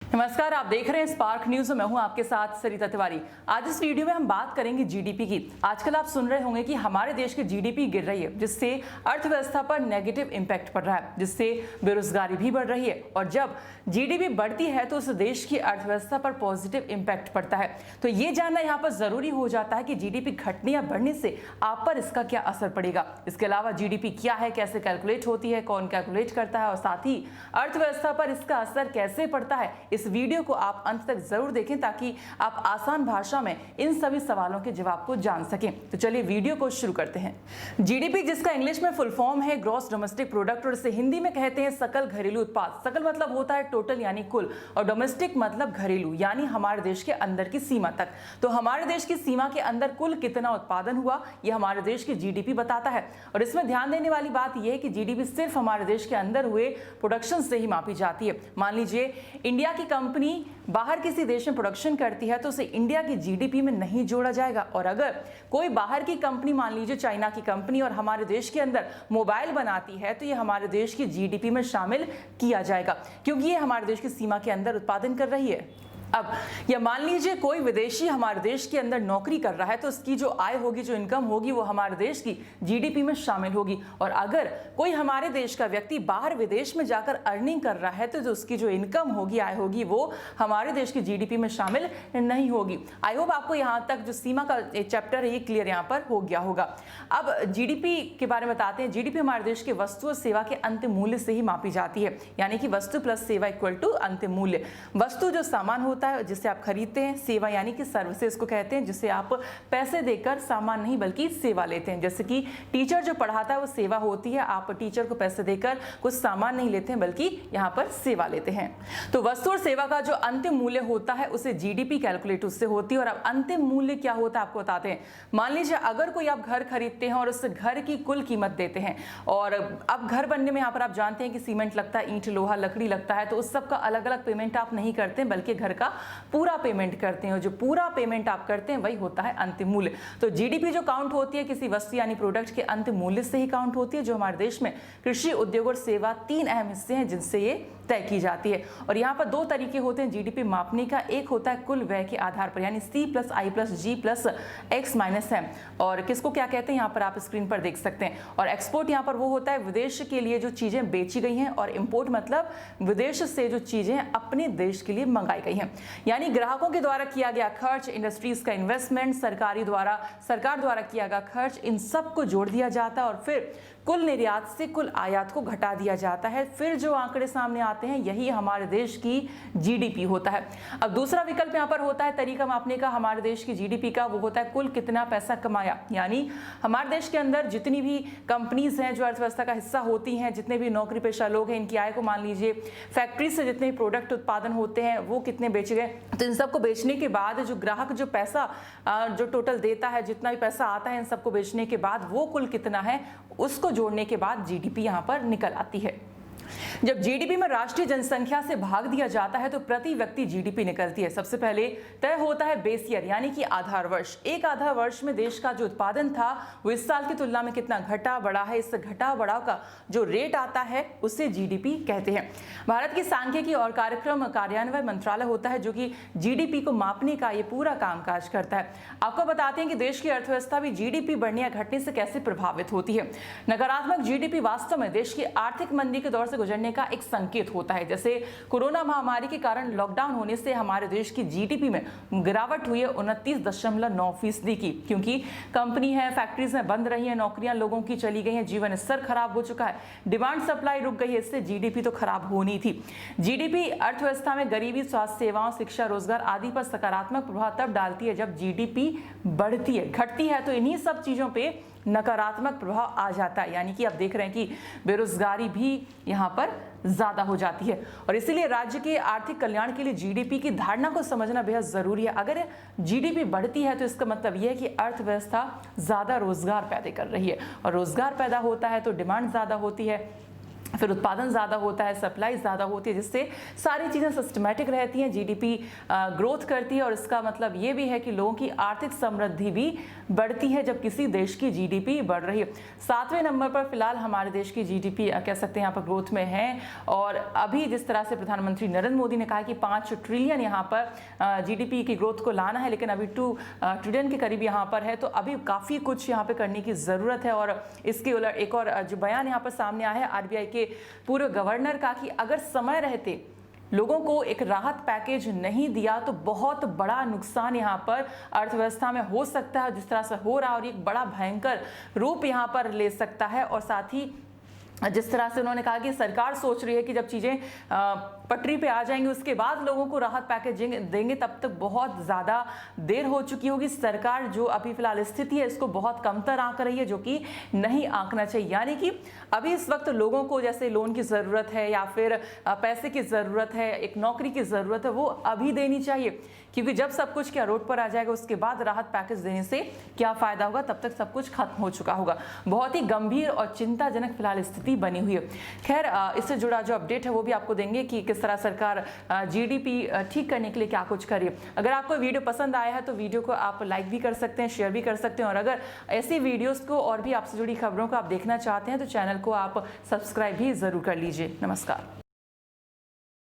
नमस्कार, आप देख रहे हैं स्पार्क न्यूज। मैं हूं आपके साथ सरिता तिवारी। आज इस वीडियो में हम बात करेंगे जीडीपी की। आजकल आप सुन रहे होंगे कि हमारे देश की जीडीपी गिर रही है, जिससे अर्थव्यवस्था पर नेगेटिव इंपैक्ट पड़ रहा है, जिससे बेरोजगारी भी बढ़ रही है। और जब जीडीपी बढ़ती है तो उस देश की अर्थव्यवस्था पर पॉजिटिव इंपैक्ट पड़ता है। तो ये जानना यहाँ पर जरूरी हो जाता है कि जीडीपी घटने या बढ़ने से आप पर इसका क्या असर पड़ेगा। इसके अलावा जीडीपी क्या है, कैसे कैलकुलेट होती है, कौन कैलकुलेट करता है और साथ ही अर्थव्यवस्था पर इसका असर कैसे पड़ता है, इस वीडियो को आप अंत तक जरूर देखें ताकि आप आसान भाषा में इन सभी सवालों के जवाब को जान सकें। तो चलिए वीडियो को शुरू करते हैं। जीडीपी, जिसका इंग्लिश में फुल फॉर्म है ग्रॉस डोमेस्टिक प्रोडक्ट और इसे हिंदी में कहते हैं सकल घरेलू उत्पाद। सकल मतलब होता है टोटल यानी कुल, और डोमेस्टिक मतलब घरेलू यानी हमारे देश के अंदर की सीमा तक। तो हमारे देश की सीमा के अंदर कुल कितना उत्पादन हुआ, यह हमारे देश की जीडीपी बताता है। और इसमें ध्यान देने वाली बात यह है कि जीडीपी सिर्फ हमारे देश के अंदर हुए प्रोडक्शन से ही मापी जाती है। मान लीजिए इंडिया की कंपनी बाहर किसी देश में प्रोडक्शन करती है तो उसे इंडिया की जीडीपी में नहीं जोड़ा जाएगा। और अगर कोई बाहर की कंपनी, मान लीजिए चाइना की कंपनी, और हमारे देश के अंदर मोबाइल बनाती है तो ये हमारे देश की जीडीपी में शामिल किया जाएगा, क्योंकि ये हमारे देश की सीमा के अंदर उत्पादन कर रही है। अब या मान लीजिए कोई विदेशी हमारे देश के अंदर नौकरी कर रहा है तो उसकी जो आय होगी, जो इनकम होगी, वो हमारे देश की जीडीपी में शामिल होगी। और अगर कोई हमारे देश का व्यक्ति बाहर विदेश में जाकर अर्निंग कर रहा है तो जो उसकी जो इनकम होगी, आय होगी, वो हमारे देश की जीडीपी में शामिल नहीं होगी। आई होप आपको यहाँ तक जो सीमा का चैप्टर है ये क्लियर यहाँ पर हो गया होगा। अब जीडीपी के बारे में बताते हैं। जीडीपी हमारे देश के वस्तु और सेवा के अंतिम मूल्य से ही मापी जाती है, यानी कि वस्तु प्लस सेवा इक्वल टू अंतिम मूल्य। वस्तु जो सामान होता है जिसे आप खरीदते हैं, सेवा यानी कि सर्विसेज को कहते हैं, जिसे आप पैसे देकर सामान नहीं बल्कि सेवा लेते हैं। जैसे कि टीचर जो पढ़ाता है वो सेवा होती है, आप टीचर को पैसे देकर कुछ सामान नहीं लेते हैं बल्कि यहाँ पर सेवा लेते हैं। तो वस्तु और सेवा का जो अंतिम मूल्य होता है उसे जीडीपी कैलकुलेट उससे होती है। और अब अंतिम मूल्य क्या होता है आपको बताते हैं। मान लीजिए अगर कोई आप घर खरीदते हैं और उस घर की कुल कीमत देते हैं, और अब घर बनने में यहाँ पर आप जानते हैं कि सीमेंट लगता है, ईंट, लोहा, लकड़ी लगता है, तो उस सब का अलग अलग पेमेंट आप नहीं करते हैं बल्कि घर का पूरा पेमेंट करते हैं। और जो पूरा पेमेंट आप करते हैं वही होता है अंतिम मूल्य। तो जीडीपी जो काउंट होती है किसी वस्तु यानी प्रोडक्ट के अंतिम मूल्य से ही काउंट होती है, जो हमारे देश में कृषि, उद्योग और सेवा तीन अहम हिस्से हैं जिनसे ये तय की जाती है। और यहाँ पर दो तरीके होते हैं जीडीपी मापने का। एक होता है कुल व्यय के आधार पर, यानी C plus I plus G plus X minus M, और किसको क्या कहते हैं यहाँ पर आप स्क्रीन पर देख सकते हैं। और एक्सपोर्ट यहाँ पर वो होता है विदेश के लिए जो चीजें बेची गई हैं, और इंपोर्ट मतलब विदेश से जो चीजें अपने देश के लिए मंगाई गई हैं, यानी ग्राहकों के द्वारा किया गया खर्च, इंडस्ट्रीज का इन्वेस्टमेंट, सरकार द्वारा किया गया खर्च, इन सब को जोड़ दिया जाता है और फिर कुल निर्यात से कुल आयात को घटा दिया जाता है। फिर जो आंकड़े सामने आते हैं यही हमारे देश की जीडीपी होता है। अब दूसरा विकल्प यहाँ पर होता है तरीका मापने का हमारे देश की जीडीपी का, वो होता है कुल कितना पैसा कमाया। यानी हमारे देश के अंदर जितनी भी कंपनीज हैं जो अर्थव्यवस्था का हिस्सा होती हैं, जितने भी नौकरी पेशा लोग हैं, इनकी आय को मान लीजिए फैक्ट्री से जितने भी प्रोडक्ट उत्पादन होते हैं वो कितने बेचे गए, तो इन सबको बेचने के बाद जो ग्राहक जो पैसा जो टोटल देता है, जितना भी पैसा आता है इन सबको बेचने के बाद, वो कुल कितना है उसको जोड़ने के बाद जीडीपी यहाँ पर निकल आती है। जब जीडीपी में राष्ट्रीय जनसंख्या से भाग दिया जाता है तो प्रति व्यक्ति जीडीपी निकलती है। सबसे पहले तय होता है बेस ईयर यानी कि आधार वर्ष। एक आधार वर्ष में देश का जो उत्पादन था वो इस साल की तुलना में कितना घटा बढ़ा है, इस घटा बढ़ाव का जो रेट आता है उसे जीडीपी कहते हैं। भारत की सांख्यिकी और कार्यक्रम कार्यान्वयन मंत्रालय होता है जो कि जीडीपी को मापने का ये पूरा कामकाज करता है। आपको बताते हैं कि देश की अर्थव्यवस्था भी जीडीपी बढ़ने या घटने से कैसे प्रभावित होती है। नकारात्मक जीडीपी वास्तव में देश की आर्थिक मंदी के दौर से गुजरने का एक संकेत होता है। जैसे कोरोना महामारी के कारण लॉकडाउन होने से हमारे देश की जीडीपी में गिरावट हुई है 29.9% की, क्योंकि कंपनी है, फैक्ट्रीज में बंद रही है, नौकरियां लोगों की चली गई हैं, जीवन स्तर खराब हो चुका है, डिमांड सप्लाई रुक गई है, इससे जीडीपी तो खराब होनी थी। जीडीपी अर्थव्यवस्था में गरीबी, स्वास्थ्य सेवाओं, शिक्षा, रोजगार आदि पर सकारात्मक प्रभाव तब डालती है जब जीडीपी बढ़ती है। घटती है तो इन्हीं सब चीजों पे नकारात्मक प्रभाव आ जाता है, यानी कि आप देख रहे हैं कि बेरोजगारी भी यहाँ पर ज्यादा हो जाती है। और इसीलिए राज्य के आर्थिक कल्याण के लिए जीडीपी की धारणा को समझना बेहद जरूरी है। अगर जीडीपी बढ़ती है तो इसका मतलब यह है कि अर्थव्यवस्था ज्यादा रोजगार पैदा कर रही है, और रोजगार पैदा होता है तो डिमांड ज्यादा होती है, फिर उत्पादन ज़्यादा होता है, सप्लाई ज़्यादा होती है, जिससे सारी चीज़ें सिस्टमेटिक रहती हैं, जीडीपी ग्रोथ करती है और इसका मतलब ये भी है कि लोगों की आर्थिक समृद्धि भी बढ़ती है जब किसी देश की जीडीपी बढ़ रही है। 7वें नंबर पर फिलहाल हमारे देश की जीडीपी कह सकते हैं यहाँ पर ग्रोथ में है। और अभी जिस तरह से प्रधानमंत्री नरेंद्र मोदी ने कहा कि 5 ट्रिलियन यहाँ पर जीडीपी की ग्रोथ को लाना है, लेकिन अभी 2 ट्रिलियन के करीब यहाँ पर है, तो अभी काफ़ी कुछ यहाँ पर करने की ज़रूरत है। और इसके उलट एक और जो बयान यहाँ पर सामने आया है आरबीआई के पूर्व गवर्नर का कि अगर समय रहते लोगों को एक राहत पैकेज नहीं दिया तो बहुत बड़ा नुकसान यहाँ पर अर्थव्यवस्था में हो सकता है, जिस तरह से हो रहा है, और एक बड़ा भयंकर रूप यहाँ पर ले सकता है। और साथ ही जिस तरह से उन्होंने कहा कि सरकार सोच रही है कि जब चीज़ें पटरी पे आ जाएंगी उसके बाद लोगों को राहत पैकेज देंगे, तब तक बहुत ज़्यादा देर हो चुकी होगी। सरकार जो अभी फिलहाल स्थिति है इसको बहुत कमतर आंक रही है, जो कि नहीं आंकना चाहिए। यानी कि अभी इस वक्त लोगों को जैसे लोन की ज़रूरत है या फिर पैसे की ज़रूरत है, एक नौकरी की ज़रूरत है, वो अभी देनी चाहिए, क्योंकि जब सब कुछ क्या रोड पर आ जाएगा उसके बाद राहत पैकेज देने से क्या फ़ायदा होगा, तब तक सब कुछ खत्म हो चुका होगा। बहुत ही गंभीर और चिंताजनक फिलहाल स्थिति बनी हुई है। खैर, इससे जुड़ा जो अपडेट है वो भी आपको देंगे कि किस तरह सरकार जीडीपी ठीक करने के लिए क्या कुछ करिए। अगर आपको वीडियो पसंद आया है तो वीडियो को आप लाइक भी कर सकते हैं, शेयर भी कर सकते हैं, और अगर ऐसी वीडियोस को और भी आपसे जुड़ी खबरों को आप देखना चाहते हैं तो चैनल को आप सब्सक्राइब भी ज़रूर कर लीजिए। नमस्कार।